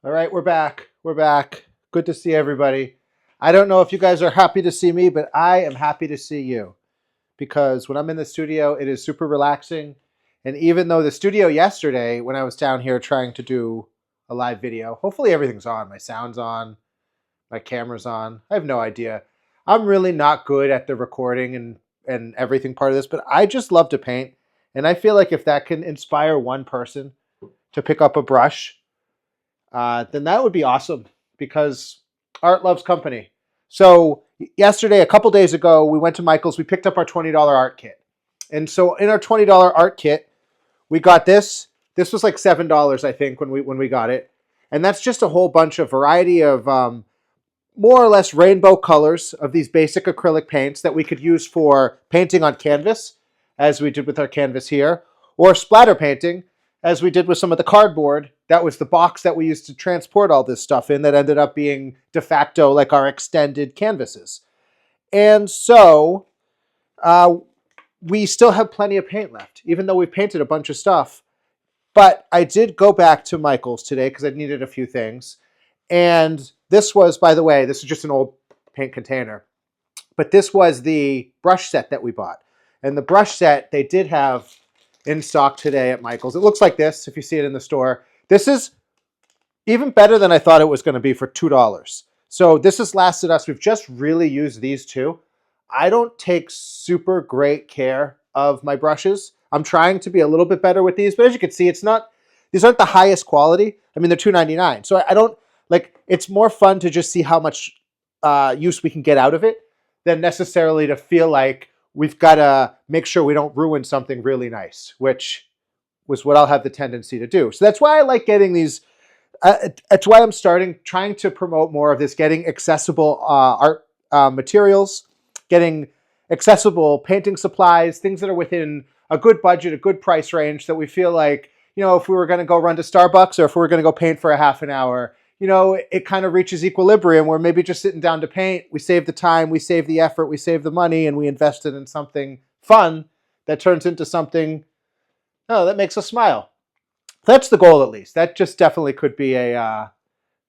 All right, we're back. We're back. Good to see everybody. I don't know if you guys are happy to see me, but I am happy to see you because when I'm in the studio, it is super relaxing. And even though the studio yesterday, when I was down here trying to do a live video, hopefully everything's on. My sound's on, my camera's on. I have no idea. I'm really not good at the recording and everything part of this, but I just love to paint. And I feel like if that can inspire one person to pick up a brush, then that would be awesome because art loves company. So yesterday, a couple days ago, we went to Michael's. We picked up our $20 art kit. And so in our $20 art kit, we got this. This was like $7, I think, when we got it. And that's just a whole bunch of variety of more or less rainbow colors of these basic acrylic paints that we could use for painting on canvas, as we did with our canvas here, or splatter painting, as we did with some of the cardboard. That was the box that we used to transport all this stuff in that ended up being de facto like our extended canvases. And so we still have plenty of paint left, even though we've painted a bunch of stuff. But I did go back to Michael's today because I needed a few things. And this was, by the way, this is just an old paint container. But this was the brush set that we bought. And the brush set they did have in stock today at Michael's. It looks like this if you see it in the store. This is even better than I thought it was going to be for $2. So this has lasted us. We've just really used these two. I don't take super great care of my brushes. I'm trying to be a little bit better with these, but as you can see, these aren't the highest quality. I mean, they're $2.99. So I don't like, it's more fun to just see how much use we can get out of it than necessarily to feel like we've got to make sure we don't ruin something really nice, which was what I'll have the tendency to do. So that's why I like getting these. That's why I'm trying to promote more of this, getting accessible art materials, getting accessible painting supplies, things that are within a good budget, a good price range that we feel like, if we were going to go run to Starbucks or if we were going to go paint for a half an hour, it kind of reaches equilibrium where maybe just sitting down to paint, we save the time, we save the effort, we save the money, and we invest it in something fun that turns into something that makes us smile. That's the goal, at least. That just definitely could be a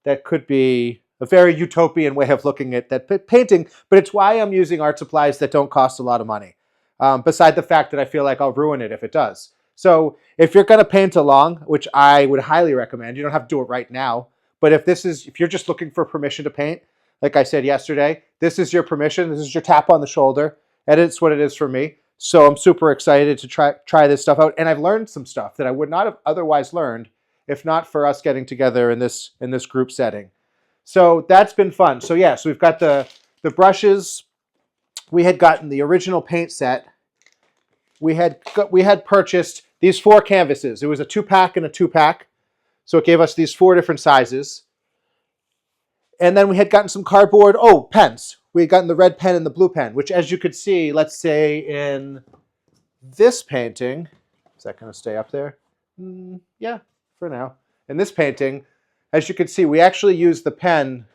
very utopian way of looking at that painting. But it's why I'm using art supplies that don't cost a lot of money. Beside the fact that I feel like I'll ruin it if it does. So if you're going to paint along, which I would highly recommend, you don't have to do it right now. But if you're just looking for permission to paint, like I said yesterday, this is your permission. This is your tap on the shoulder, and it's what it is for me. So I'm super excited to try this stuff out. And I've learned some stuff that I would not have otherwise learned if not for us getting together in this group setting. So that's been fun. So yeah, so we've got the brushes. We had gotten the original paint set. We had purchased these 4 canvases. It was a 2-pack and a 2-pack. So it gave us these 4 different sizes. And then we had gotten some cardboard, pens. We had gotten the red pen and the blue pen, which as you could see, let's say in this painting, is that going to stay up there? Yeah, for now. In this painting, as you can see, we actually used the pen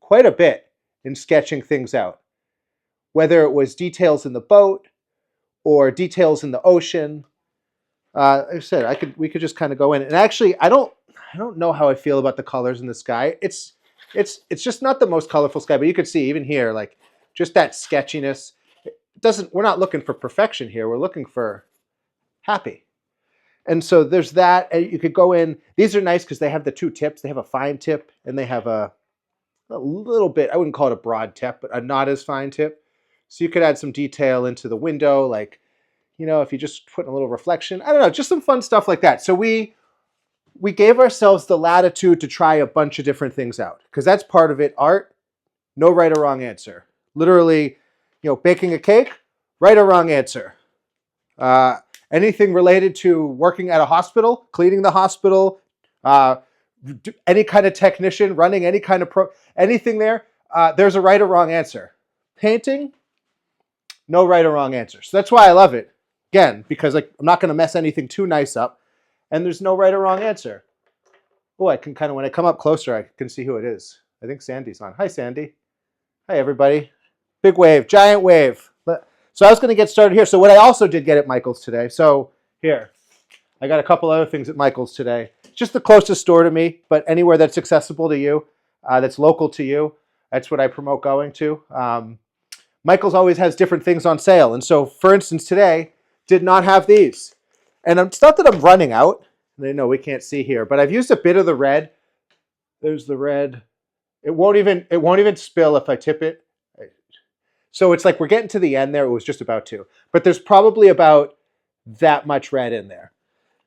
quite a bit in sketching things out. Whether it was details in the boat or details in the ocean. Like I said, we could just kind of go in. And actually, I don't know how I feel about the colors in the sky. It's just not the most colorful sky, but you could see even here, like just that sketchiness. We're not looking for perfection here. We're looking for happy. And so there's that. You could go in. These are nice because they have the 2 tips. They have a fine tip and they have a little bit, I wouldn't call it a broad tip, but a not as fine tip. So you could add some detail into the window, like, if you just put in a little reflection. I don't know, just some fun stuff like that. So we gave ourselves the latitude to try a bunch of different things out because that's part of it. Art, no right or wrong answer. Literally, baking a cake, right or wrong answer. Anything related to working at a hospital, cleaning the hospital, any kind of technician, running any kind of anything there, there's a right or wrong answer. Painting, no right or wrong answer. So that's why I love it. Again, because I'm not going to mess anything too nice up, and there's no right or wrong answer. I can kind of, when I come up closer, I can see who it is. I think Sandy's on. Hi, Sandy. Hi, everybody. Big wave, giant wave. So I was going to get started here. So what I also did get at Michael's today, so here, I got a couple other things at Michael's today. Just the closest store to me, but anywhere that's accessible to you, that's local to you, that's what I promote going to. Michael's always has different things on sale. And so, for instance, today did not have these. And it's not that I'm running out. I know we can't see here, but I've used a bit of the red. There's the red. It won't even spill if I tip it. So it's like we're getting to the end there. It was just about to. But there's probably about that much red in there.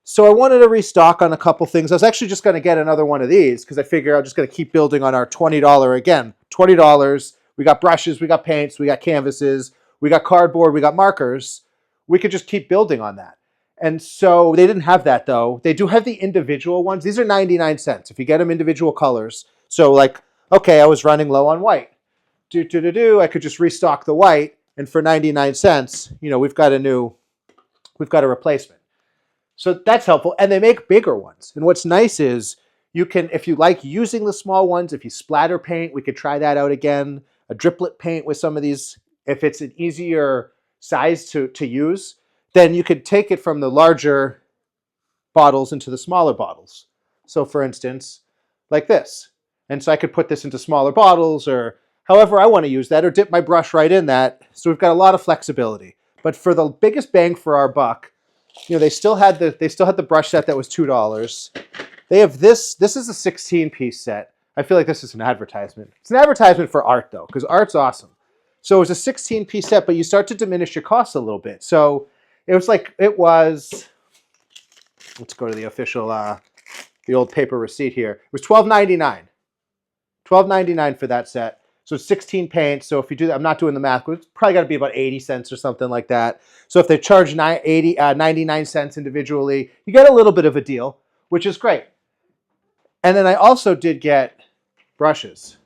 So I wanted to restock on a couple things. I was actually just going to get another one of these because I figure I'm just going to keep building on our $20 again. $20. We got brushes, we got paints, we got canvases, we got cardboard, we got markers. We could just keep building on that. And so they didn't have that though. They do have the individual ones. These are 99 cents if you get them individual colors. So like, okay, I was running low on white. I could just restock the white, and for 99 cents, we've got a replacement. So that's helpful. And they make bigger ones. And what's nice is you can, if you like using the small ones, if you splatter paint, we could try that out again. A driplet paint with some of these, if it's an easier size to use, then you could take it from the larger bottles into the smaller bottles. So for instance, like this. And so I could put this into smaller bottles or however I want to use that, or dip my brush right in that. So we've got a lot of flexibility. But for the biggest bang for our buck, they still had the brush set that was $2. They have this. This is a 16-piece set. I feel like this is an advertisement. It's an advertisement for art though, because art's awesome. So it was a 16-piece set, but you start to diminish your costs a little bit. So let's go to the official, the old paper receipt here. It was $12.99. $12.99 for that set. So 16 paints. So if you do that, I'm not doing the math, but it's probably got to be about 80 cents or something like that. So if they charge 99 cents individually, you get a little bit of a deal, which is great. And then I also did get brushes.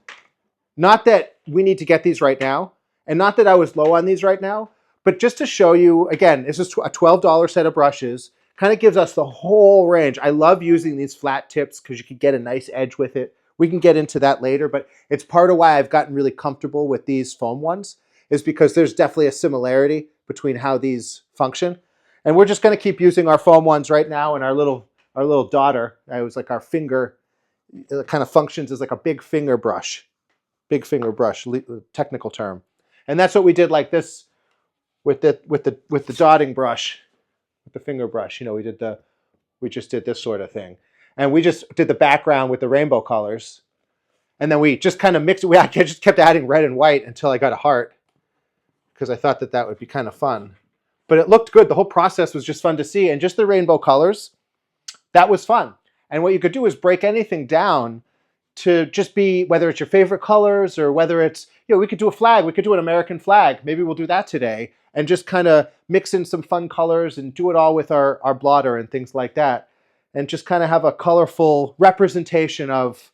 Not that we need to get these right now, and not that I was low on these right now, but just to show you, again, this is a $12 set of brushes. Kind of gives us the whole range. I love using these flat tips because you can get a nice edge with it. We can get into that later, but it's part of why I've gotten really comfortable with these foam ones is because there's definitely a similarity between how these function. And we're just going to keep using our foam ones right now. And our little daughter, I was like our finger, it kind of functions as like a big finger brush, technical term. And that's what we did like this with the dotting brush, with the finger brush. We just did this sort of thing. And we just did the background with the rainbow colors. And then we just kind of mixed it. I just kept adding red and white until I got a heart because I thought that would be kind of fun. But it looked good. The whole process was just fun to see. And just the rainbow colors, that was fun. And what you could do is break anything down to just be, whether it's your favorite colors or whether it's, we could do a flag. We could do an American flag. Maybe we'll do that today. And just kind of mix in some fun colors and do it all with our blotter and things like that. And just kind of have a colorful representation of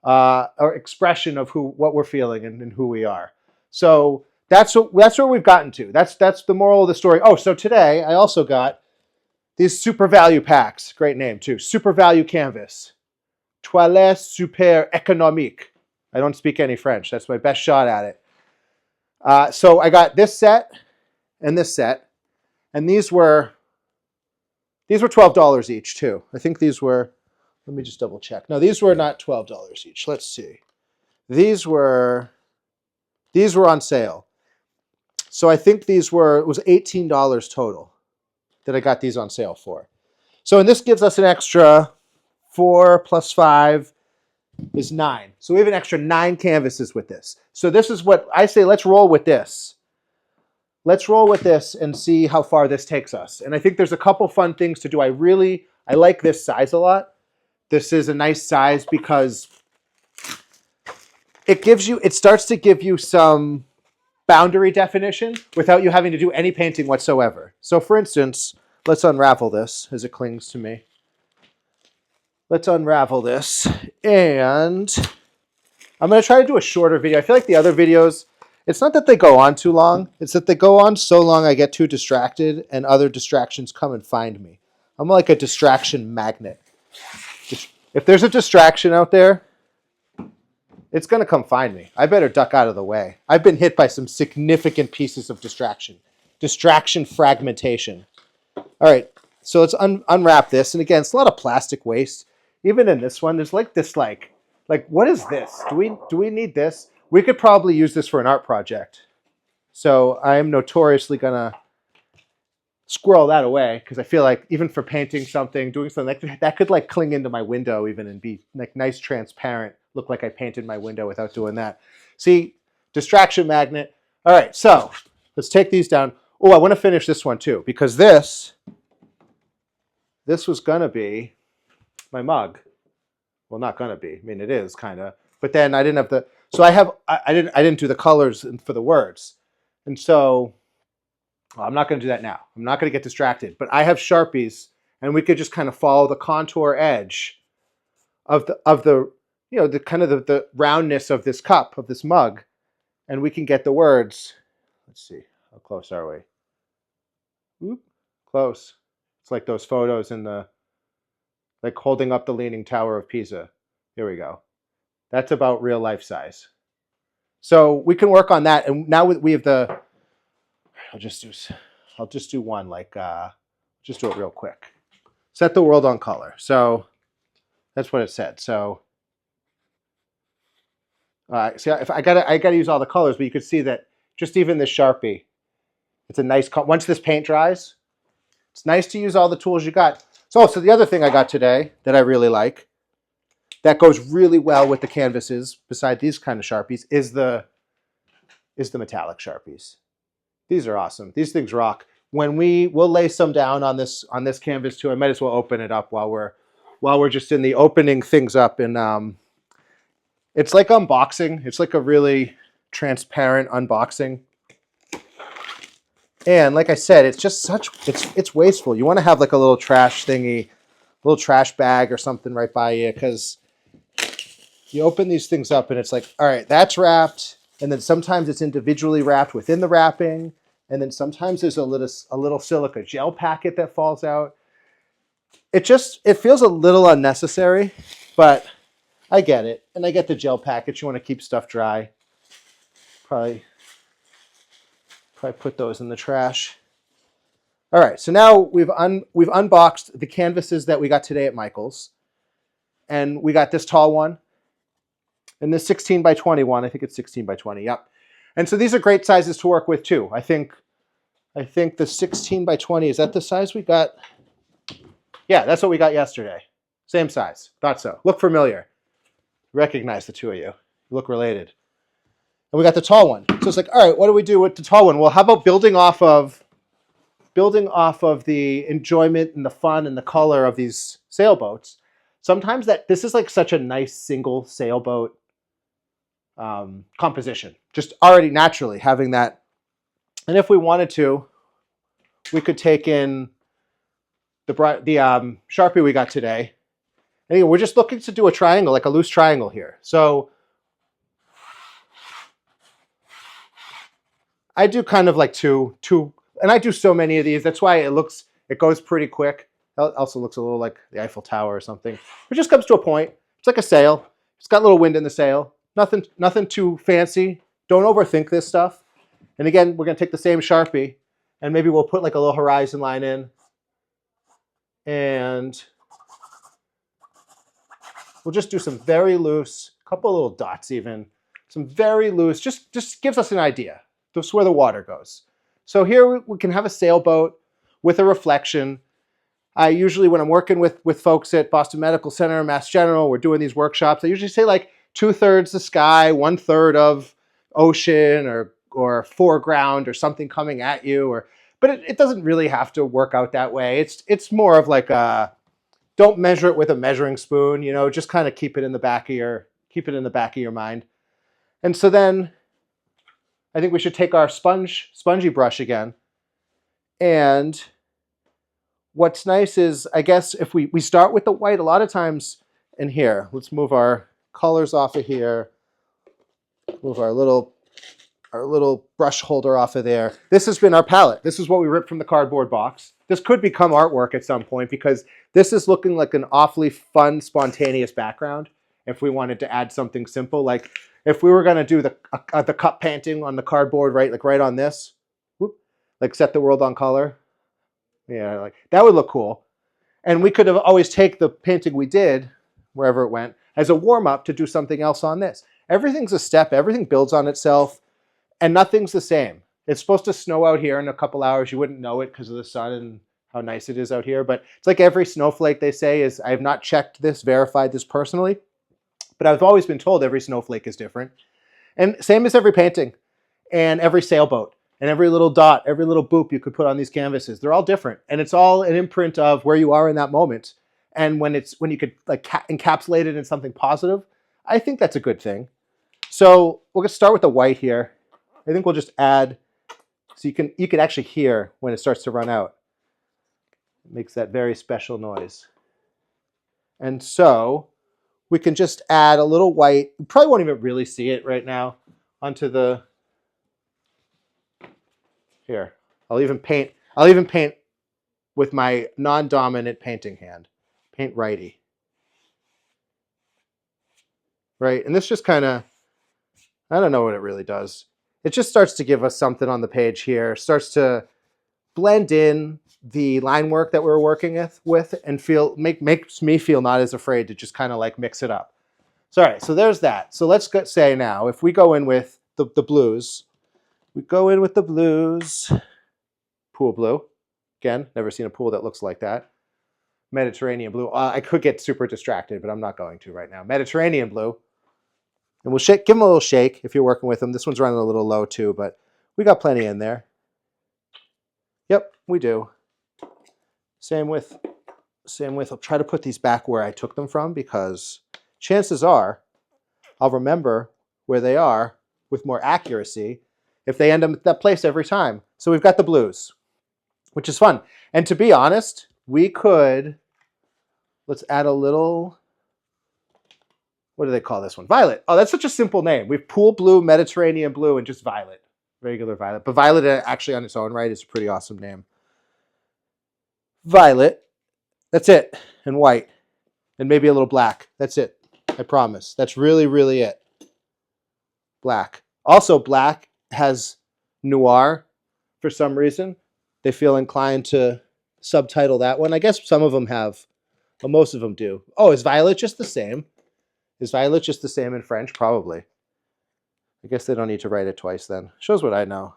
or expression of what we're feeling and who we are. So that's where we've gotten to. That's the moral of the story. Oh, so today I also got these super value packs. Great name too. Super value canvas. Toilette super économique. I don't speak any French. That's my best shot at it. So I got this set and this set, and these were $12 each too. I think these were, let me just double check. No, these were not $12 each. Let's see. These were on sale. So I think it was $18 total that I got these on sale for. So, and this gives us an extra 4 plus 5 is 9. So we have an extra 9 canvases with this. So this is what I say, let's roll with this. Let's roll with this and see how far this takes us. And I think there's a couple fun things to do. I like this size a lot. This is a nice size because it starts to give you some boundary definition without you having to do any painting whatsoever. So for instance, let's unravel this as it clings to me. Let's unravel this. And I'm going to try to do a shorter video. I feel like the other videos, it's not that they go on too long. It's that they go on so long I get too distracted and other distractions come and find me. I'm like a distraction magnet. If there's a distraction out there, it's going to come find me. I better duck out of the way. I've been hit by some significant pieces of distraction. Distraction fragmentation. All right. So let's unwrap this. And again, it's a lot of plastic waste. Even in this one, there's like this like what is this? Do we need this? We could probably use this for an art project. So I'm notoriously gonna squirrel that away because I feel like even for painting something, doing something that could like cling into my window even and be like nice, transparent, look like I painted my window without doing that. See, distraction magnet. All right, so let's take these down. Oh, I want to finish this one too because this was gonna be my mug. Well, not gonna be. I mean, it is kind of. But then I didn't have the. So I didn't do the colors for the words, and so well, I'm not going to do that now. I'm not going to get distracted. But I have Sharpies, and we could just kind of follow the contour edge of the the kind of the roundness of this cup of this mug, and we can get the words. Let's see, how close are we? Oop, close. It's like those photos in the like holding up the Leaning Tower of Pisa. Here we go. That's about real life size. So we can work on that, and now we have the. I'll just do one like just do it real quick. Set the world on color. So that's what it said. So see, if I gotta use all the colors, but you could see that just even this Sharpie, it's a nice. Once this paint dries, it's nice to use all the tools you got. So the other thing I got today that I really like, that goes really well with the canvases, beside these kind of Sharpies, is the metallic Sharpies. These are awesome. These things rock. We'll lay some down on this canvas too. I might as well open it up while we're just in the opening things up. And it's like unboxing. It's like a really transparent unboxing. And like I said, it's just it's wasteful. You want to have like a little trash thingy, a little trash bag or something right by you, because you open these things up and it's like, all right, that's wrapped. And then sometimes it's individually wrapped within the wrapping. And then sometimes there's a little silica gel packet that falls out. It feels a little unnecessary, but I get it. And I get the gel packets. You want to keep stuff dry. Probably put those in the trash. All right, so now we've unboxed the canvases that we got today at Michael's. And we got this tall one. And this 16 by 21, I think it's 16 by 20, yep. And so these are great sizes to work with too. I think the 16 by 20, is that the size we got? Yeah, that's what we got yesterday. Same size, thought so. Look familiar. Recognize the two of you. Look related. And we got the tall one. So it's like, all right, what do we do with the tall one? Well, how about building off of the enjoyment and the fun and the color of these sailboats? Sometimes this is like such a nice single sailboat composition, just already naturally having that. And if we wanted to, we could take in the Sharpie we got today. And again, we're just looking to do a triangle, like a loose triangle here. So I do kind of like two, and I do so many of these. That's why it goes pretty quick. It also looks a little like the Eiffel Tower or something. It just comes to a point. It's like a sail. It's got a little wind in the sail. Nothing too fancy. Don't overthink this stuff. And again, we're going to take the same Sharpie, and maybe we'll put like a little horizon line in. And we'll just do some very loose, couple little dots even. Some very loose, just gives us an idea. That's where the water goes. So here we can have a sailboat with a reflection. I usually, when I'm working with folks at Boston Medical Center, Mass General, we're doing these workshops, I usually say like 2/3 the sky, 1/3 of ocean or foreground or something coming at you. But it doesn't really have to work out that way. It's more of like don't measure it with a measuring spoon, just kind of keep it in the back of your mind. And so then I think we should take our spongy brush again. And what's nice is, I guess, if we start with the white, a lot of times in here, let's move our colors off of here, move our little brush holder off of there. This has been our palette. This is what we ripped from the cardboard box. This could become artwork at some point because this is looking like an awfully fun, spontaneous background. If we wanted to add something simple, like if we were going to do the cup painting on the cardboard, right on this, whoop, like set the world on color. Yeah, like that would look cool. And we could have always take the painting we did, wherever it went, as a warm-up to do something else on this. Everything's a step, everything builds on itself, and nothing's the same. It's supposed to snow out here in a couple hours. You wouldn't know it because of the sun and how nice it is out here. But it's like every snowflake, they say, is, I have not checked this, verified this personally, but I've always been told every snowflake is different. And same as every painting and every sailboat and every little dot, every little boop you could put on these canvases. They're all different. And it's all an imprint of where you are in that moment. And when you could like encapsulate it in something positive, I think that's a good thing. So we're going to start with the white here. I think we'll just add, so you can actually hear when it starts to run out. It makes that very special noise. And so we can just add a little white. You probably won't even really see it right now onto the, here. I'll even paint with my non-dominant painting hand. Paint righty. Right? And this just kind of, I don't know what it really does. It just starts to give us something on the page here. Starts to blend in the line work that we're working with and makes me feel not as afraid to just kind of like mix it up. So all right, so there's that. So let's say now, if we go in with the blues, we go in with the blues, pool blue. Again, never seen a pool that looks like that. Mediterranean blue. I could get super distracted, but I'm not going to right now. Mediterranean blue. And we'll give them a little shake if you're working with them. This one's running a little low too, but we got plenty in there. Yep, we do. Same with, I'll try to put these back where I took them from because chances are I'll remember where they are with more accuracy if they end up at that place every time. So we've got the blues, which is fun. And to be honest, we could, let's add a little, what do they call this one? Violet. Oh, that's such a simple name. We've pool blue, Mediterranean blue, and just violet. Regular violet. But violet actually on its own right is a pretty awesome name. Violet. That's it. And white. And maybe a little black. That's it. I promise. That's really, really it. Black. Also, black has noir for some reason. They feel inclined to subtitle that one. I guess some of them have, but most of them do. Oh, is violet just the same? Is violet just the same in French? Probably. I guess they don't need to write it twice then. Shows what I know.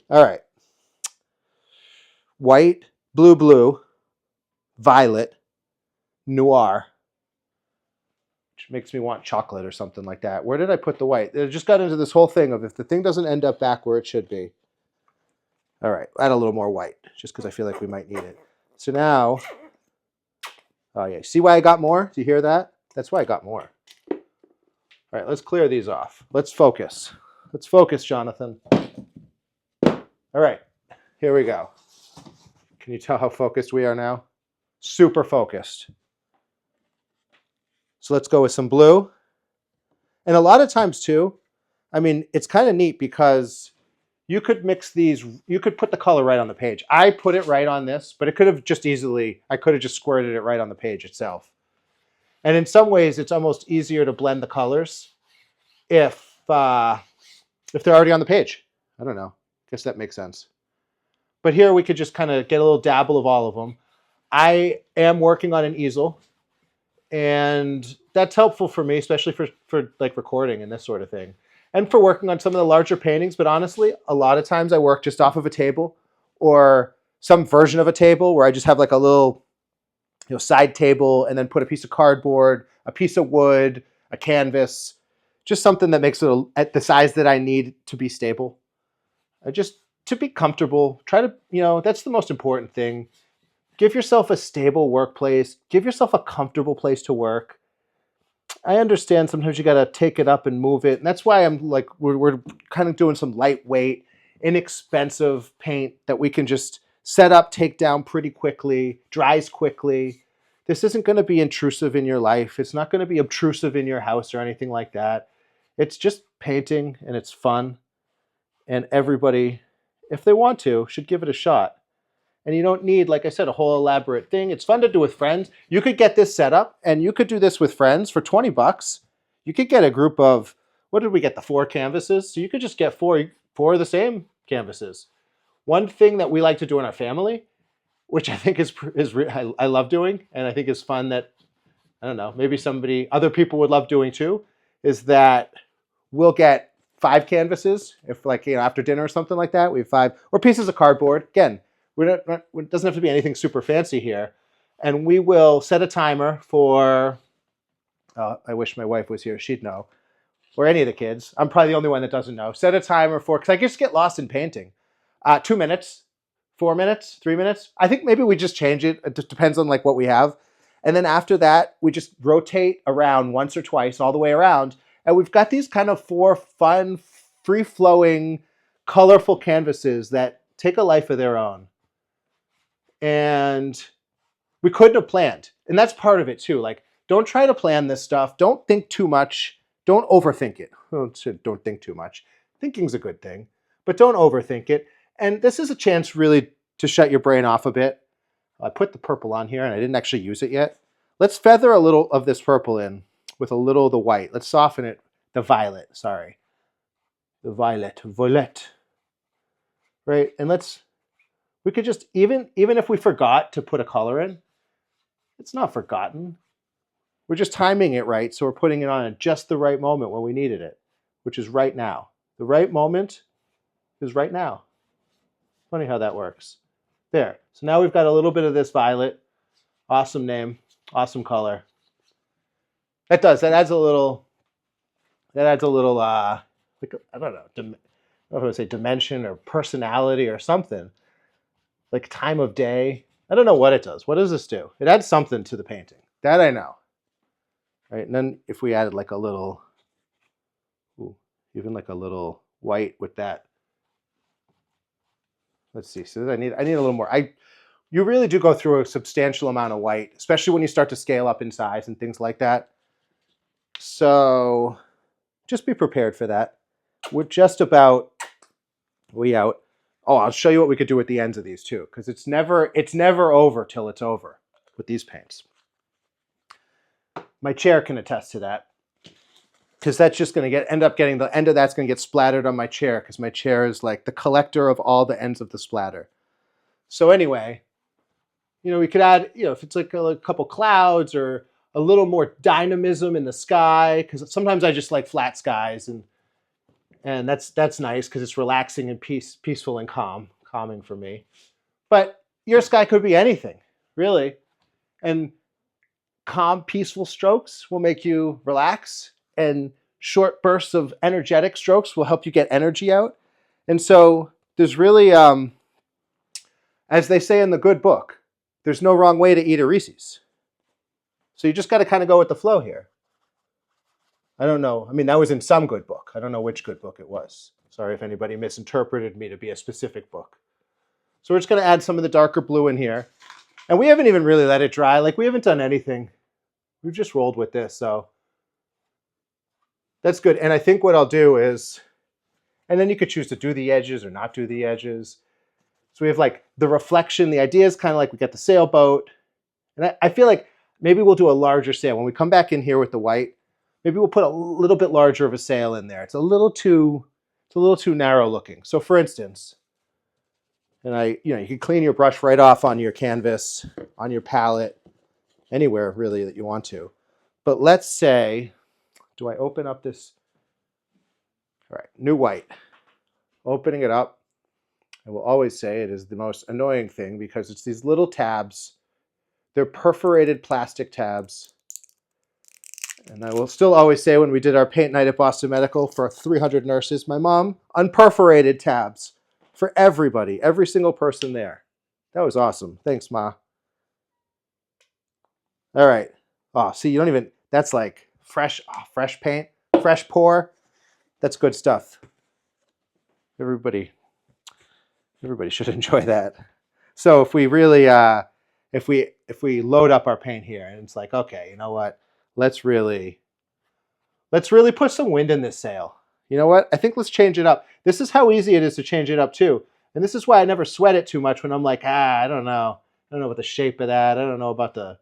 All right. White, blue, blue, violet, noir, which makes me want chocolate or something like that. Where did I put the white? It just got into this whole thing of if the thing doesn't end up back where it should be. All right, add a little more white just because I feel like we might need it. So now, oh yeah, see why I got more? Do you hear that? That's why I got more. All right, let's clear these off. Let's focus. Let's focus, Jonathan. All right, here we go. Can you tell how focused we are now? Super focused. So let's go with some blue. And a lot of times too, I mean, it's kind of neat because you could mix these, you could put the color right on the page. I put it right on this, but it could have just easily, I could have just squirted it right on the page itself. And in some ways, it's almost easier to blend the colors if they're already on the page. I don't know. I guess that makes sense. But here we could just kind of get a little dabble of all of them. I am working on an easel, and that's helpful for me, especially for like recording and this sort of thing. And for working on some of the larger paintings, but honestly, a lot of times I work just off of a table or some version of a table where I just have like a little side table and then put a piece of cardboard, a piece of wood, a canvas, just something that makes it at the size that I need to be stable. Just to be comfortable, try to, that's the most important thing. Give yourself a stable workplace. Give yourself a comfortable place to work. I understand sometimes you got to take it up and move it. And that's why I'm like, we're kind of doing some lightweight, inexpensive paint that we can just set up, take down pretty quickly, dries quickly. This isn't going to be intrusive in your life. It's not going to be obtrusive in your house or anything like that. It's just painting and it's fun. And everybody, if they want to, should give it a shot. And you don't need, like I said, a whole elaborate thing. It's fun to do with friends. You could get this set up and you could do this with friends for 20 bucks. You could get a group of, what did we get, the 4 canvases? So you could just get four of the same canvases. One thing that we like to do in our family which I think I love doing, and I think is fun. That I don't know, maybe other people would love doing too. Is that we'll get 5 canvases if, like, after dinner or something like that. We have 5 or pieces of cardboard. Again, it doesn't have to be anything super fancy here, and we will set a timer for. I wish my wife was here; she'd know. Or any of the kids. I'm probably the only one that doesn't know. Set a timer for, because I just get lost in painting. 2 minutes, 4 minutes, 3 minutes. I think maybe we just change it. It just depends on like what we have. And then after that, we just rotate around once or twice all the way around. And we've got these kind of 4 fun, free-flowing, colorful canvases that take a life of their own. And we couldn't have planned. And that's part of it too. Like, don't try to plan this stuff. Don't think too much. Don't overthink it. Don't think too much. Thinking's a good thing, but don't overthink it. And this is a chance really to shut your brain off a bit. I put the purple on here and I didn't actually use it yet. Let's feather a little of this purple in with a little of the white. Let's soften it. The violet, sorry. The violet. Right? And we could just, even if we forgot to put a color in, it's not forgotten. We're just timing it right, so we're putting it on at just the right moment when we needed it, which is right now. The right moment is right now. Funny how that works. There. So now we've got a little bit of this violet. Awesome name. Awesome color. That adds a little, like, I don't know, I don't know if I would say dimension or personality or something. Like time of day. I don't know what it does. What does this do? It adds something to the painting. That I know. Right, and then if we added like a little, even like a little white with that. Let's see. So I need a little more. You really do go through a substantial amount of white, especially when you start to scale up in size and things like that. So just be prepared for that. We're just about out. Oh, I'll show you what we could do with the ends of these too, because it's never over till it's over with these paints. My chair can attest to that, because that's just going to end up getting the end of that's going to get splattered on my chair, because my chair is like the collector of all the ends of the splatter. So anyway, we could add, if it's like a couple clouds or a little more dynamism in the sky, because sometimes I just like flat skies, and that's nice because it's relaxing and peaceful and calming for me. But your sky could be anything, really, and calm, peaceful strokes will make you relax, and short bursts of energetic strokes will help you get energy out. And so there's really, as they say in the good book, there's no wrong way to eat a Reese's. So you just got to kind of go with the flow here. I don't know. I mean, that was in some good book. I don't know which good book it was. Sorry if anybody misinterpreted me to be a specific book. So we're just going to add some of the darker blue in here. And we haven't even really let it dry. Like, we haven't done anything. We've just rolled with this, so that's good. And I think what I'll do is, and then you could choose to do the edges or not do the edges. So we have like the reflection. The idea is kind of like we got the sailboat. And I feel like maybe we'll do a larger sail. When we come back in here with the white, maybe we'll put a little bit larger of a sail in there. It's a little too narrow looking. So for instance, and you can clean your brush right off on your canvas, on your palette, anywhere really that you want to. But let's say, do I open up this? All right, new white. Opening it up. I will always say it is the most annoying thing because it's these little tabs. They're perforated plastic tabs. And I will still always say, when we did our paint night at Boston Medical for 300 nurses, my mom, unperforated tabs for everybody, every single person there. That was awesome. Thanks, Ma. All right. Oh, see, you don't even, that's like fresh paint, fresh pour. That's good stuff. Everybody should enjoy that. So if we really, if we load up our paint here and it's like, okay, you know what? Let's really put some wind in this sail. You know what? I think let's change it up. This is how easy it is to change it up too. And this is why I never sweat it too much when I'm like, I don't know. I don't know about the shape of that. I don't know about the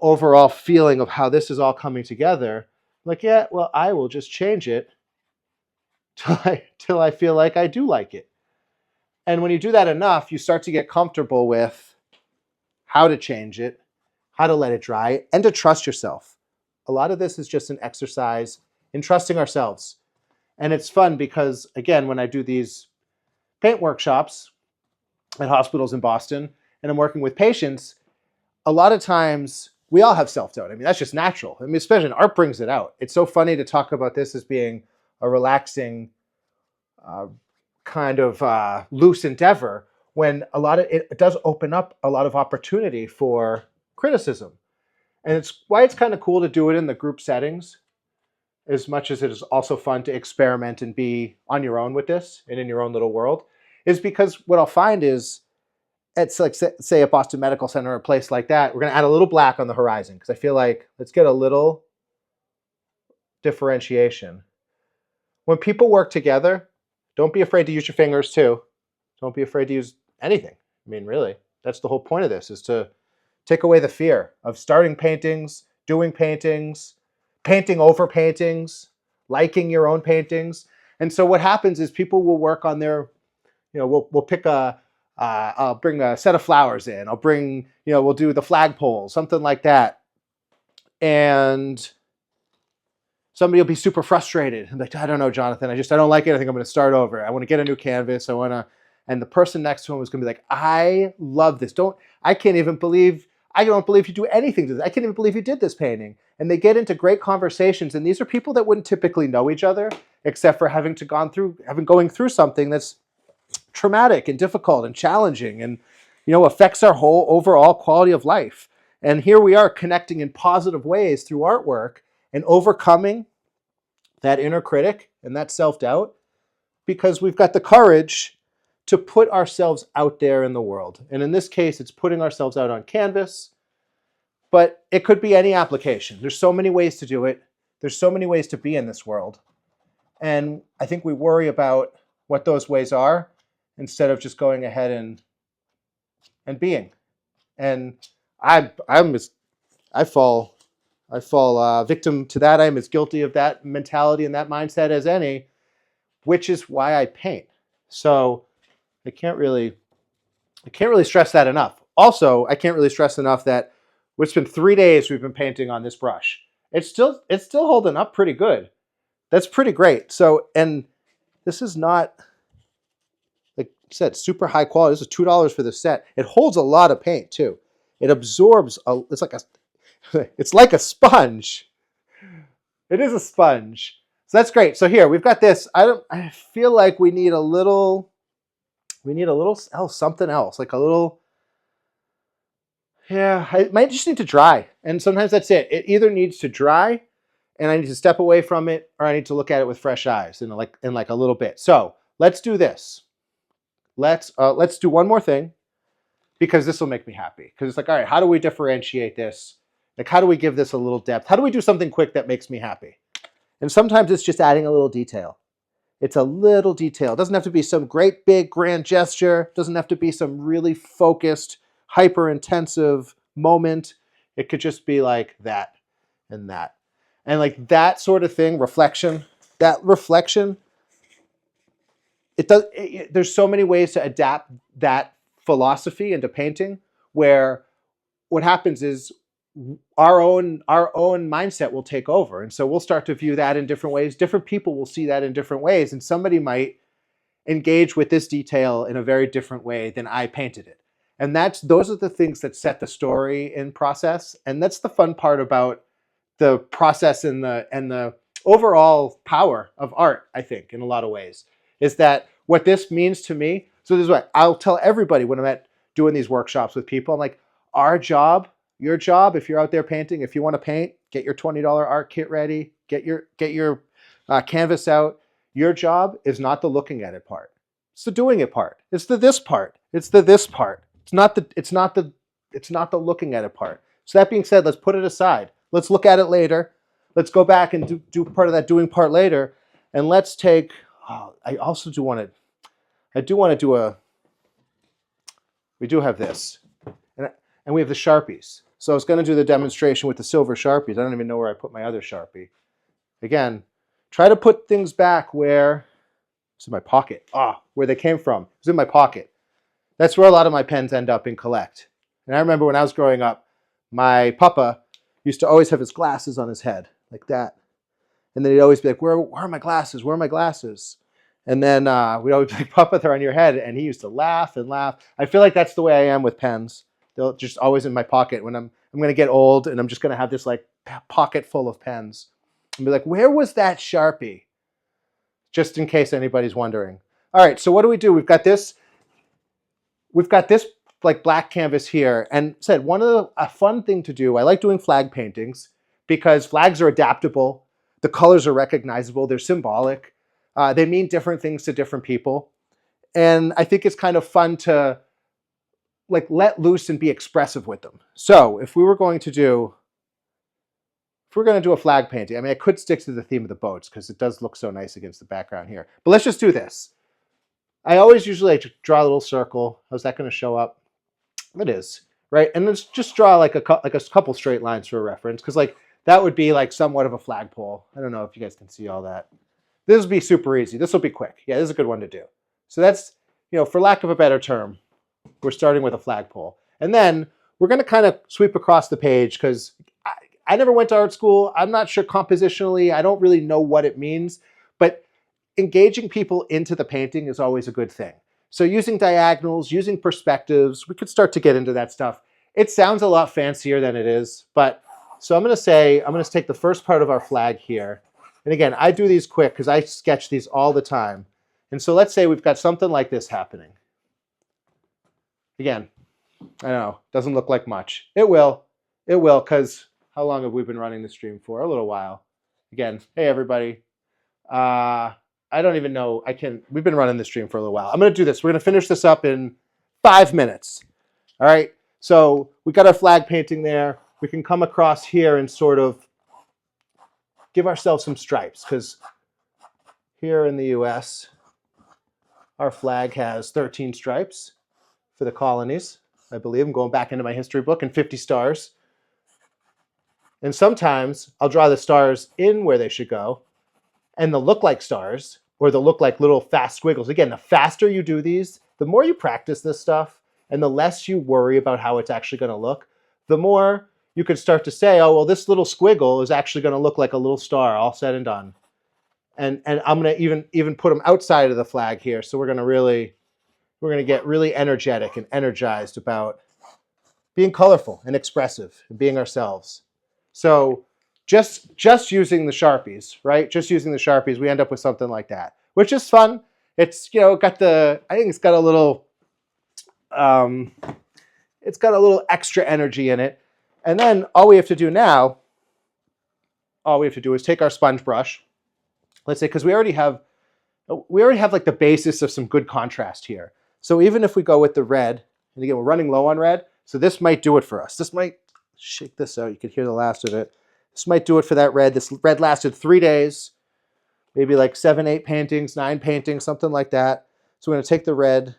overall feeling of how this is all coming together. I'm like, yeah, well, I will just change it till I feel like I do like it. And when you do that enough, you start to get comfortable with how to change it, how to let it dry, and to trust yourself. A lot of this is just an exercise in trusting ourselves. And it's fun because, again, when I do these paint workshops at hospitals in Boston and I'm working with patients, a lot of times we all have self-doubt. I mean, that's just natural. I mean, especially art brings it out. It's so funny to talk about this as being a relaxing kind of loose endeavor when a lot of it does open up a lot of opportunity for criticism. And it's why it's kind of cool to do it in the group settings as much as it is also fun to experiment and be on your own with this and in your own little world, is because what I'll find is it's like, say at Boston Medical Center or a place like that, we're going to add a little black on the horizon because I feel like let's get a little differentiation. When people work together, don't be afraid to use your fingers too. Don't be afraid to use anything. I mean, really, that's the whole point of this, is to take away the fear of starting paintings, doing paintings, painting over paintings, liking your own paintings. And so what happens is people will work on their, we'll pick I'll bring a set of flowers in. I'll bring, we'll do the flagpole, something like that. And somebody will be super frustrated. I'm like, I don't know, Jonathan. I don't like it. I think I'm going to start over. I want to get a new canvas. And the person next to him is going to be like, I love this. I don't believe you do anything to this. I can't even believe you did this painting. And they get into great conversations. And these are people that wouldn't typically know each other, except for having going through something that's traumatic and difficult and challenging and, affects our whole overall quality of life. And here we are connecting in positive ways through artwork and overcoming that inner critic and that self-doubt because we've got the courage to put ourselves out there in the world. And in this case, it's putting ourselves out on canvas, but it could be any application. There's so many ways to do it. There's so many ways to be in this world. And I think we worry about what those ways are instead of just going ahead and being. And I fall victim to that. I'm as guilty of that mentality and that mindset as any, which is why I paint. So I can't really stress that enough. Also, I can't really stress enough that it's been 3 days we've been painting on this brush. It's still holding up pretty good. That's pretty great. So, and this is not, like I said, super high quality. This is $2 for the set. It holds a lot of paint too. It absorbs. It's like a sponge. It is a sponge. So that's great. So here we've got this. I feel like we need a little something else, like a little. Yeah, it might just need to dry. And sometimes that's it. It either needs to dry and I need to step away from it, or I need to look at it with fresh eyes in like a little bit. So let's do this. Let's do one more thing because this will make me happy. Because it's like, all right, how do we differentiate this? Like, how do we give this a little depth? How do we do something quick that makes me happy? And sometimes it's just adding a little detail. It's a little detail. It doesn't have to be some great big grand gesture. It doesn't have to be some really focused, hyper-intensive moment. It could just be like that and that. And like that sort of thing, reflection, there's so many ways to adapt that philosophy into painting, where what happens is our own mindset will take over. And so we'll start to view that in different ways. Different people will see that in different ways. And somebody might engage with this detail in a very different way than I painted it. And those are the things that set the story in process. And that's the fun part about the process and the overall power of art, I think, in a lot of ways, is that what this means to me. So this is what I'll tell everybody when I'm doing these workshops with people. I'm like, our job, your job, if you're out there painting, if you want to paint, get your $20 art kit ready, get your canvas out. Your job is not the looking at it part. It's the doing it part. It's the this part. It's the this part. It's not the looking at it part. So that being said, let's put it aside. Let's look at it later. Let's go back and do part of that doing part later. And let's take, I do want to do we do have this. And we have the Sharpies. So I was going to do the demonstration with the silver Sharpies. I don't even know where I put my other Sharpie. Again, try to put things back where It's in my pocket. Where they came from. It was in my pocket. That's where a lot of my pens end up and collect. And I remember when I was growing up, my papa used to always have his glasses on his head, like that. And then he'd always be like, where are my glasses? Where are my glasses? And then we'd always be like, Papa, they're on your head. And he used to laugh and laugh. I feel like that's the way I am with pens. They'll just always in my pocket. When I'm going to get old and I'm just going to have this like pocket full of pens. And be like, where was that Sharpie? Just in case anybody's wondering. All right, so what do? We've got this like black canvas here. And said a fun thing to do, I like doing flag paintings because flags are adaptable. The colors are recognizable. They're symbolic. They mean different things to different people. And I think it's kind of fun to like let loose and be expressive with them. So if we're going to do a flag painting, I mean, I could stick to the theme of the boats because it does look so nice against the background here. But let's just do this. I always usually like to draw a little circle. How's that going to show up? It is, right? And let's just draw like a couple straight lines for a reference because like that would be like somewhat of a flagpole. I don't know if you guys can see all that. This will be super easy. This will be quick. Yeah, this is a good one to do. So that's, for lack of a better term, we're starting with a flagpole. And then we're going to kind of sweep across the page because I never went to art school. I'm not sure compositionally. I don't really know what it means. But engaging people into the painting is always a good thing. So using diagonals, using perspectives, we could start to get into that stuff. It sounds a lot fancier than it is. So I'm going to take the first part of our flag here. And again, I do these quick because I sketch these all the time. And so let's say we've got something like this happening. Again, I know, doesn't look like much. It will, because how long have we been running the stream for? A little while. Again, hey everybody. I don't even know, we've been running the stream for a little while. I'm going to do this. We're going to finish this up in 5 minutes. All right, so we got our flag painting there. We can come across here and sort of give ourselves some stripes because here in the US, our flag has 13 stripes for the colonies, I believe. I'm going back into my history book, and 50 stars. And sometimes I'll draw the stars in where they should go, and they'll look like stars, or they'll look like little fast squiggles. Again, the faster you do these, the more you practice this stuff, and the less you worry about how it's actually going to look, the more you could start to say, oh, well, this little squiggle is actually going to look like a little star all said and done. And I'm going to even put them outside of the flag here. So we're going to get really energetic and energized about being colorful and expressive and being ourselves. So just using the Sharpies, right? Just using the Sharpies, we end up with something like that, which is fun. It's, I think it's got a little, extra energy in it. And then all we have to do is take our sponge brush. Let's say, because we already have like the basis of some good contrast here. So even if we go with the red, and again, we're running low on red, so this might do it for us. This might shake this out. You can hear the last of it. This might do it for that red. This red lasted 3 days, maybe like 7, 8 paintings, 9 paintings, something like that. So we're going to take the red.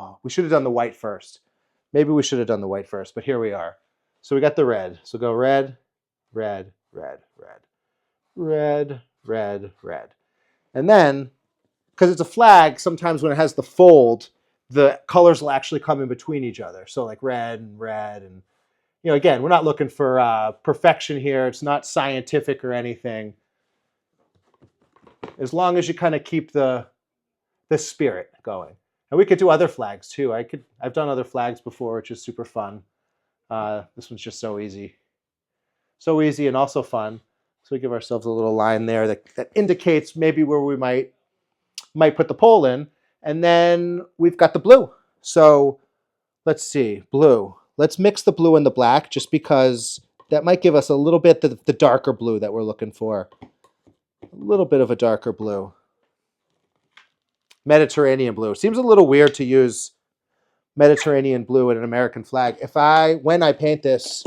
Oh, we should have done the white first. Maybe we should have done the white first, but here we are. So we got the red. So go red, red, red, red, red, red, red. And then, because it's a flag, sometimes when it has the fold, the colors will actually come in between each other. So like red and red. And, again, we're not looking for perfection here. It's not scientific or anything. As long as you kind of keep the spirit going. And we could do other flags too. I've done other flags before, which is super fun. This one's just so easy. So easy and also fun. So we give ourselves a little line there that indicates maybe where we might put the pole in. And then we've got the blue. So let's see, blue. Let's mix the blue and the black just because that might give us a little bit the darker blue that we're looking for. A little bit of a darker blue. Mediterranean blue. Seems a little weird to use Mediterranean blue in an American flag. When I paint this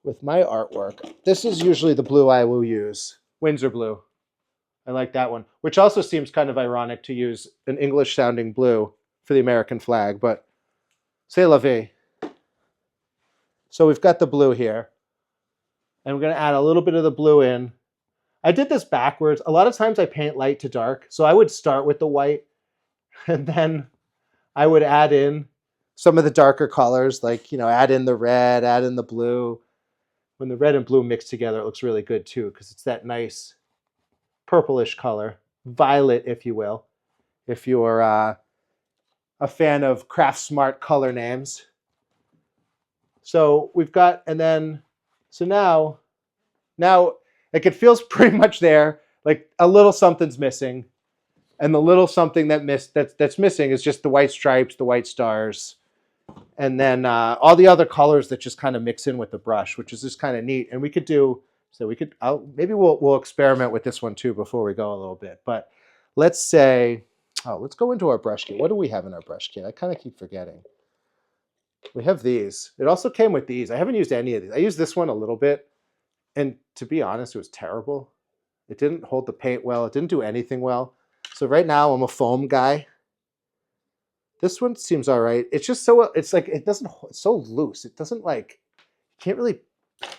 with my artwork, this is usually the blue I will use. Windsor blue. I like that one, which also seems kind of ironic to use an English-sounding blue for the American flag, but c'est la vie. So we've got the blue here, and we're going to add a little bit of the blue in. I did this backwards. A lot of times I paint light to dark. So I would start with the white and then I would add in some of the darker colors, like, add in the red, add in the blue. When the red and blue mix together, it looks really good too, because it's that nice purplish color, violet, if you will, if you're a fan of Craft Smart color names. So we've got, and then, so now, like it feels pretty much there, like a little something's missing. And the little something that's missing is just the white stripes, the white stars, and then all the other colors that just kind of mix in with the brush, which is just kind of neat. And we could do, so we could, maybe we'll experiment with this one too before we go a little bit. But let's say, let's go into our brush kit. What do we have in our brush kit? I kind of keep forgetting. We have these. It also came with these. I haven't used any of these. I used this one a little bit. And to be honest, it was terrible. It didn't hold the paint well. It didn't do anything well. So right now I'm a foam guy. This one seems all right. It's just so, it's like, it's so loose. It doesn't like, you can't really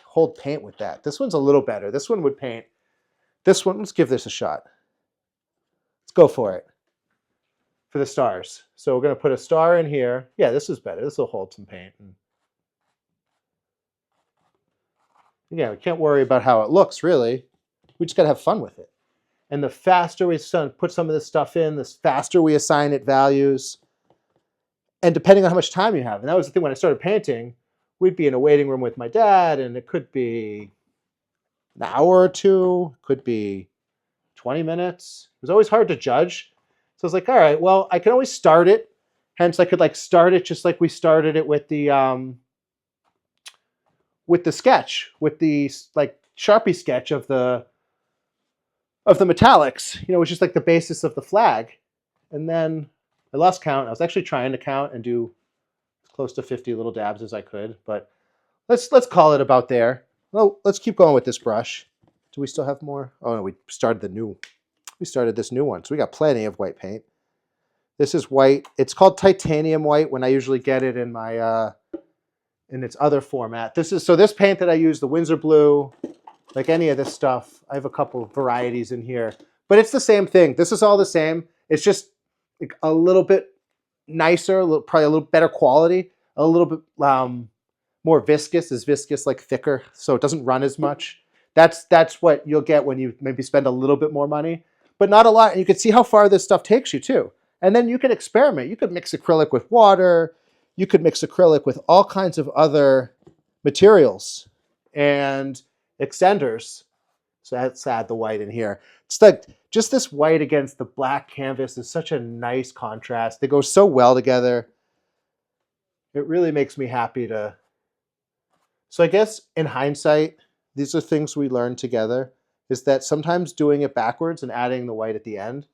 hold paint with that. This one's a little better. This one would paint. This one, let's give this a shot. Let's go for it. For the stars. So we're going to put a star in here. Yeah, this is better. This will hold some paint. And yeah, we can't worry about how it looks, really. We just got to have fun with it. And the faster we put some of this stuff in, the faster we assign it values. And depending on how much time you have. And that was the thing when I started painting, we'd be in a waiting room with my dad, and it could be an hour or two, could be 20 minutes. It was always hard to judge. So I was like, all right, well, I can always start it. Hence, I could like start it just like we started it with the sketch, with the like Sharpie sketch of the metallics, which is like the basis of the flag. And then I lost count. I was actually trying to count and do as close to 50 little dabs as I could, but let's call it about there. Well, let's keep going with this brush. Do we still have more? Oh no, we started this new one. So we got plenty of white paint. This is white. It's called titanium white when I usually get it in my in its other format. This paint that I use, the Winsor blue, like any of this stuff, I have a couple of varieties in here, but it's the same thing. This is all the same. It's just like a little bit nicer, probably a little better quality, a little bit more viscous. Is viscous like thicker, so it doesn't run as much. That's what you'll get when you maybe spend a little bit more money, but not a lot. And you can see how far this stuff takes you too. And then you can experiment. You could mix acrylic with water. You could mix acrylic with all kinds of other materials and extenders. So let's add the white in here. It's like just this white against the black canvas is such a nice contrast. They go so well together. It really makes me happy to. So I guess in hindsight, these are things we learned together, is that sometimes doing it backwards and adding the white at the end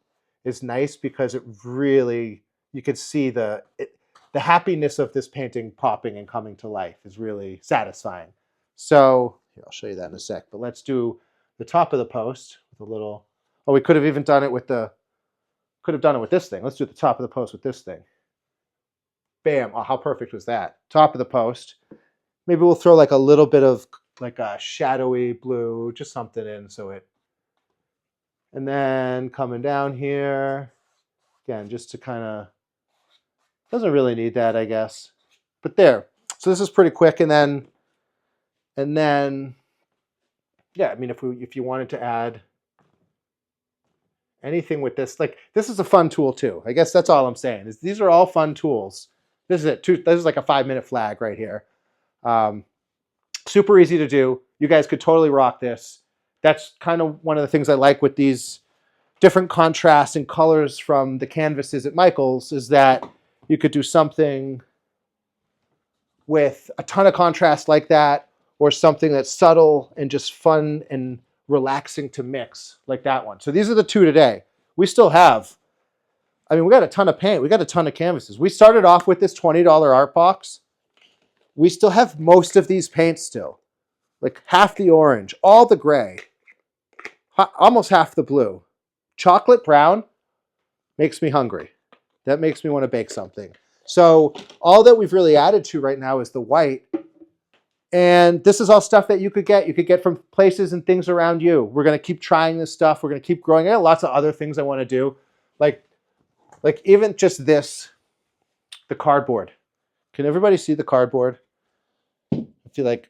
is nice because it really, you could see the happiness of this painting popping and coming to life is really satisfying. So here, I'll show you that in a sec, but let's do the top of the post with a little, oh, we could have even done it with this thing. Let's do the top of the post with this thing. Bam, oh, how perfect was that? Top of the post. Maybe we'll throw like a little bit of like a shadowy blue, just something in so it, and then coming down here, again, just to kind of, doesn't really need that, I guess. But there. So this is pretty quick, and then, yeah, I mean, if you wanted to add anything with this, like this is a fun tool too. I guess that's all I'm saying. Is these are all fun tools. This is it. This is like a 5-minute flag right here. Super easy to do. You guys could totally rock this. That's kind of one of the things I like with these different contrasts and colors from the canvases at Michael's, is that you could do something with a ton of contrast like that, or something that's subtle and just fun and relaxing to mix like that one. So these are the two today. We still have, I mean, we got a ton of paint. We got a ton of canvases. We started off with this $20 art box. We still have most of these paints still. Like half the orange, all the gray, almost half the blue. Chocolate brown makes me hungry. That makes me want to bake something. So all that we've really added to right now is the white. And this is all stuff that you could get. You could get from places and things around you. We're going to keep trying this stuff. We're going to keep growing. I got lots of other things I want to do. Like even just this, the cardboard. Can everybody see the cardboard? I feel like,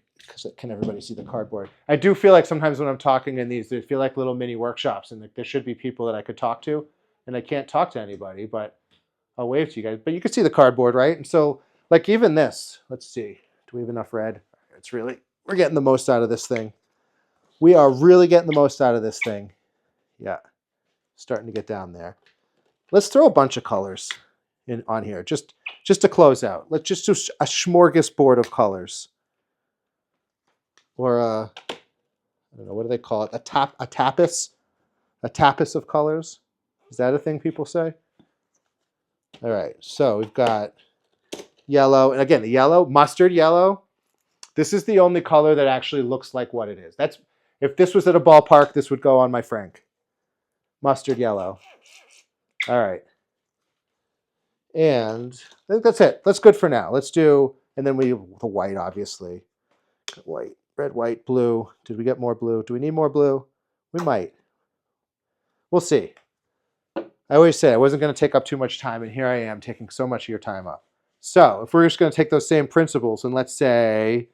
can everybody see the cardboard? I do feel like sometimes when I'm talking in these, they feel like little mini workshops, and there should be people that I could talk to, and I can't talk to anybody, but I'll wave to you guys. But you can see the cardboard, right? And so, like even this, let's see, do we have enough red? We're getting the most out of this thing. We are really getting the most out of this thing. Yeah, starting to get down there. Let's throw a bunch of colors on here, just to close out. Let's just do a smorgasbord of colors. Or I don't know, what do they call it? A tapas? A tapas of colors? Is that a thing people say? All right, so we've got yellow, and again, the yellow, mustard yellow. This is the only color that actually looks like what it is. If this was at a ballpark, this would go on my Frank. Mustard yellow. All right. And I think that's it. That's good for now. Let's do, and then the white, obviously. White, red, white, blue. Did we get more blue? Do we need more blue? We might. We'll see. I always said I wasn't going to take up too much time, and here I am taking so much of your time up. So if we're just going to take those same principles, and let's say,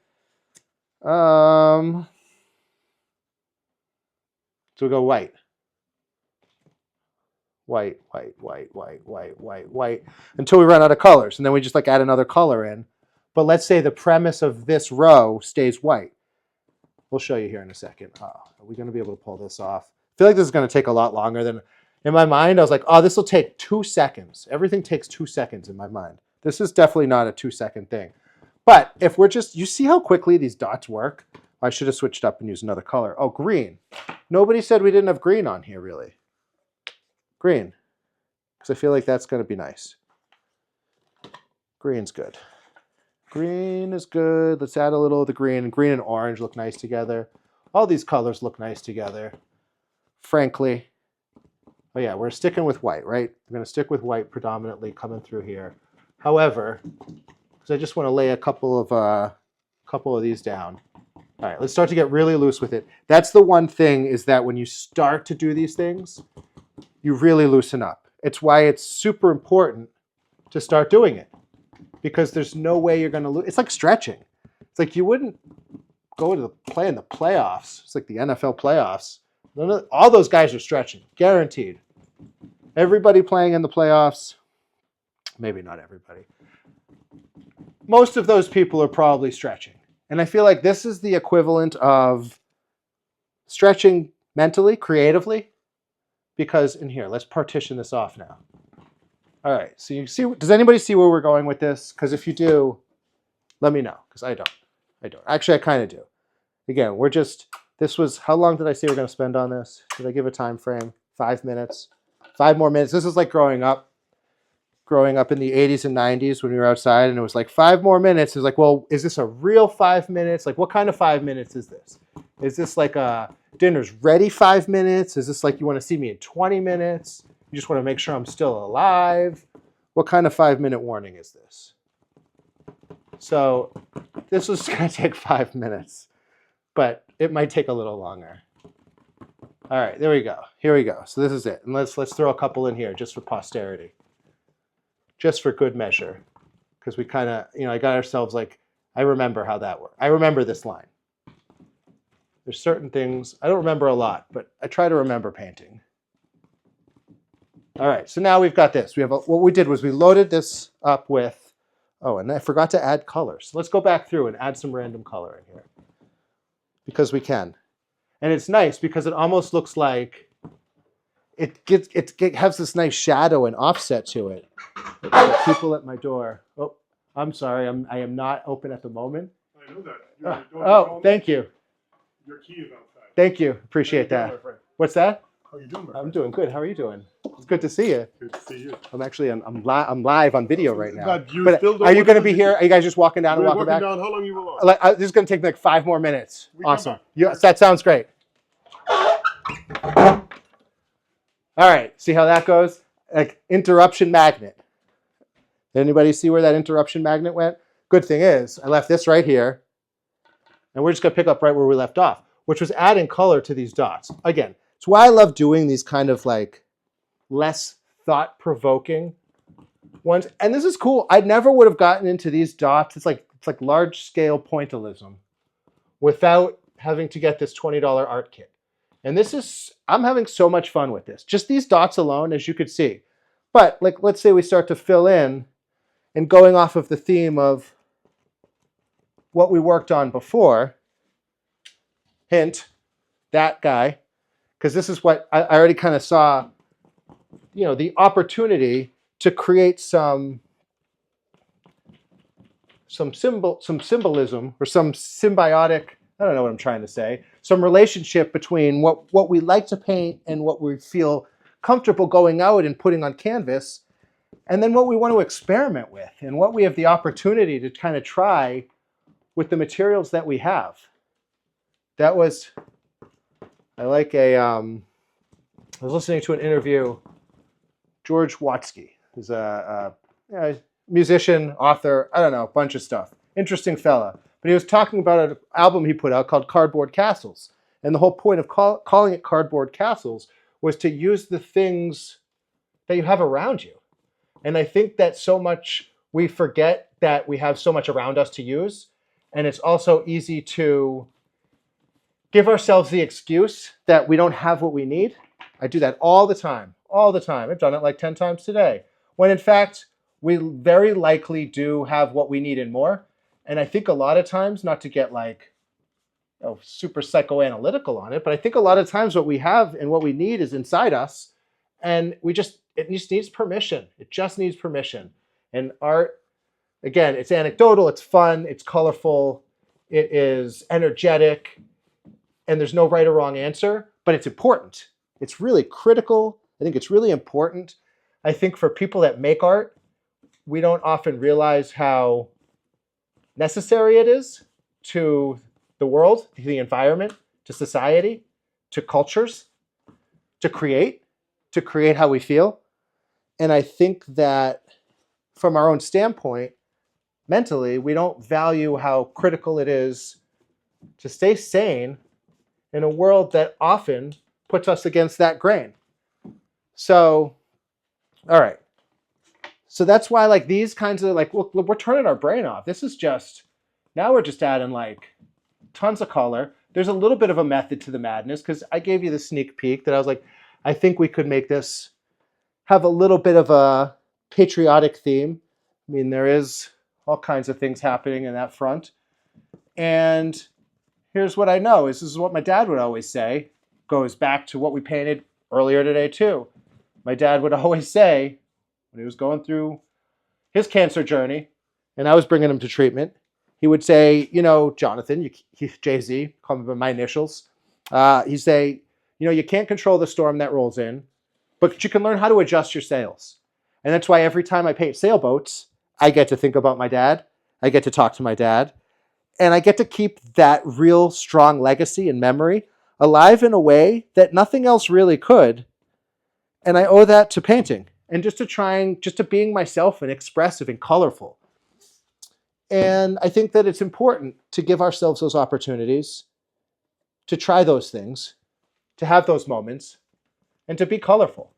so we'll go white. White, white, white, white, white, white, white, until we run out of colors. And then we just like add another color in. But let's say the premise of this row stays white. We'll show you here in a second. Oh, are we going to be able to pull this off? I feel like this is going to take a lot longer than, in my mind, I was like, oh, this will take 2 seconds. Everything takes 2 seconds in my mind. This is definitely not a 2-second thing. But if we're just, you see how quickly these dots work? I should have switched up and used another color. Oh, green. Nobody said we didn't have green on here, really. Green, because I feel like that's going to be nice. Green's good. Green is good. Let's add a little of the green. Green and orange look nice together. All these colors look nice together, frankly. Oh yeah, we're sticking with white, right? We're going to stick with white predominantly coming through here. However, because I just want to lay a couple of these down. All right, let's start to get really loose with it. That's the one thing, is that when you start to do these things, you really loosen up. It's why it's super important to start doing it, because there's no way you're going to lose. It's like stretching. It's like you wouldn't go to play in the playoffs. It's like the NFL playoffs. All those guys are stretching, guaranteed. Everybody playing in the playoffs, maybe not everybody. Most of those people are probably stretching. And I feel like this is the equivalent of stretching mentally, creatively, because in here, let's partition this off now. All right, so you see, does anybody see where we're going with this? Because if you do, let me know, because I don't. Actually, I kind of do. Again, we're just, this was, how long did I say we're going to spend on this? Did I give a time frame? 5 minutes? 5 more minutes. This is like growing up in the 80s and 90s when we were outside, and it was like 5 more minutes. It was like, well, is this a real 5 minutes? Like, what kind of 5 minutes is this? Is this like a dinner's ready 5 minutes? Is this like you want to see me in 20 minutes? You just want to make sure I'm still alive? What kind of 5-minute warning is this? So this was going to take 5 minutes, but it might take a little longer. All right, there we go. Here we go. So this is it. And let's throw a couple in here just for posterity. Just for good measure. Because we kind of, I got ourselves like, I remember how that worked. I remember this line. There's certain things, I don't remember a lot, but I try to remember painting. All right, so now we've got this. What we did was we loaded this up with, oh, and I forgot to add colors. So let's go back through and add some random color in here. Because we can. And it's nice because it almost looks like it has this nice shadow and offset to it. People at my door. Oh, I'm sorry. I am not open at the moment. I know that. Thank you. Your key is outside. Thank you. Appreciate that. What's that? How you doing, I'm doing good. How are you doing? It's good to see you. Good to see you. I'm live on video right now. But are you going to be here? Are you guys just walking down and walking back? Down. How long you will on? This is going to take like 5 more minutes. Awesome. That sounds great. All right. See how that goes? Like interruption magnet. Anybody see where that interruption magnet went? Good thing is, I left this right here. And we're just going to pick up right where we left off, which was adding color to these dots. Again, it's why I love doing these kind of like less thought-provoking ones. And this is cool. I never would have gotten into these dots. It's like large-scale pointillism without having to get this $20 art kit. And this is, I'm having so much fun with this. Just these dots alone, as you could see. But like, let's say we start to fill in and going off of the theme of what we worked on before, hint, that guy, because this is what I already kind of saw, you know, the opportunity to create some symbolism or some symbiotic, I don't know what I'm trying to say, some relationship between what we like to paint and what we feel comfortable going out and putting on canvas, and then what we want to experiment with and what we have the opportunity to kind of try with the materials that we have. That was, I like I was listening to an interview, George Watsky, who's a musician, author, I don't know, a bunch of stuff. Interesting fella. But he was talking about an album he put out called Cardboard Castles. And the whole point of calling it Cardboard Castles was to use the things that you have around you. And I think that so much we forget that we have so much around us to use. And it's also easy to give ourselves the excuse that we don't have what we need. I do that all the time, all the time. I've done it like 10 times today. When in fact, we very likely do have what we need and more. And I think a lot of times, not to get like super psychoanalytical on it, but I think a lot of times what we have and what we need is inside us. And it just needs permission. It just needs permission. And art, again, it's anecdotal, it's fun, it's colorful, it is energetic, and there's no right or wrong answer, but it's important. It's really critical. I think it's really important. I think for people that make art, we don't often realize how necessary it is to the world, to the environment, to society, to cultures, to create how we feel. And I think that from our own standpoint, mentally, we don't value how critical it is to stay sane in a world that often puts us against that grain. So, all right. So that's why like these kinds of like, look, we're turning our brain off. This is just, now we're just adding like tons of color. There's a little bit of a method to the madness because I gave you the sneak peek that I was like, I think we could make this have a little bit of a patriotic theme. I mean, there is all kinds of things happening in that front. And here's what I know is this is what my dad would always say. Goes back to what we painted earlier today too. My dad would always say, when he was going through his cancer journey, and I was bringing him to treatment, he would say, you know, Jonathan, Jay-Z, call me by my initials. He'd say, you know, you can't control the storm that rolls in, but you can learn how to adjust your sails. And that's why every time I paint sailboats, I get to think about my dad. I get to talk to my dad. And I get to keep that real strong legacy and memory alive in a way that nothing else really could. And I owe that to painting and just to being myself and expressive and colorful. And I think that it's important to give ourselves those opportunities to try those things, to have those moments, and to be colorful.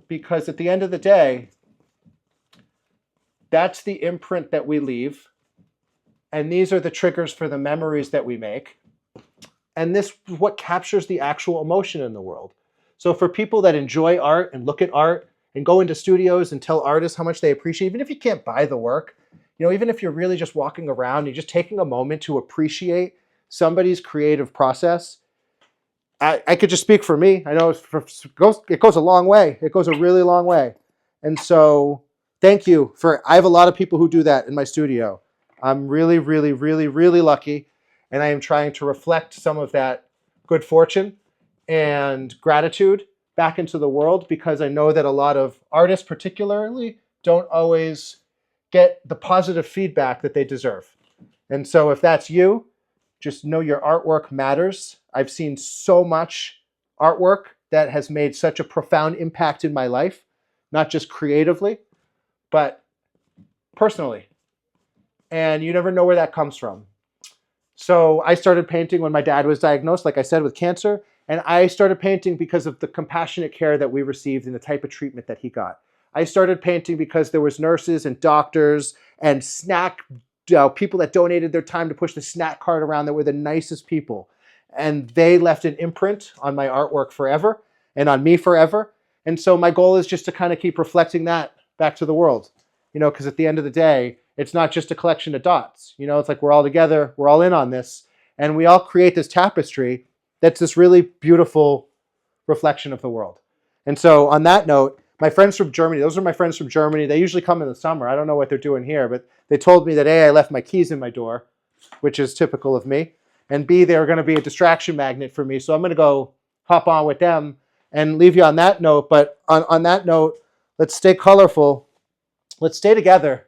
Because at the end of the day, that's the imprint that we leave. And these are the triggers for the memories that we make. And this is what captures the actual emotion in the world. So for people that enjoy art and look at art and go into studios and tell artists how much they appreciate, even if you can't buy the work, you know, even if you're really just walking around, you're just taking a moment to appreciate somebody's creative process. I could just speak for me. I know it goes a long way. It goes a really long way. And so thank you I have a lot of people who do that in my studio. I'm really, really, really, really lucky. And I am trying to reflect some of that good fortune and gratitude back into the world because I know that a lot of artists particularly don't always get the positive feedback that they deserve. And so if that's you, just know your artwork matters. I've seen so much artwork that has made such a profound impact in my life, not just creatively, but personally. And you never know where that comes from. So I started painting when my dad was diagnosed, like I said, with cancer. And I started painting because of the compassionate care that we received and the type of treatment that he got. I started painting because there was nurses and doctors and people that donated their time to push the snack cart around that were the nicest people. And they left an imprint on my artwork forever and on me forever. And so my goal is just to kind of keep reflecting that back to the world, because at the end of the day, it's not just a collection of dots. It's like we're all together, we're all in on this, and we all create this tapestry that's this really beautiful reflection of the world. And so on that note, my friends from Germany, those are my friends from Germany. They usually come in the summer. I don't know what they're doing here, but they told me that A, I left my keys in my door, which is typical of me, and B, they're going to be a distraction magnet for me. So I'm going to go hop on with them and leave you on that note. But on that note, let's stay colorful. Let's stay together,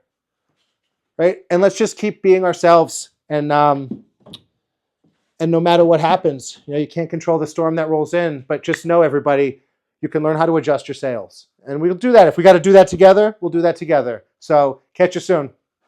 right? And let's just keep being ourselves. And no matter what happens, you can't control the storm that rolls in, but just know, everybody, you can learn how to adjust your sails. And we'll do that. If we got to do that together, we'll do that together. So catch you soon.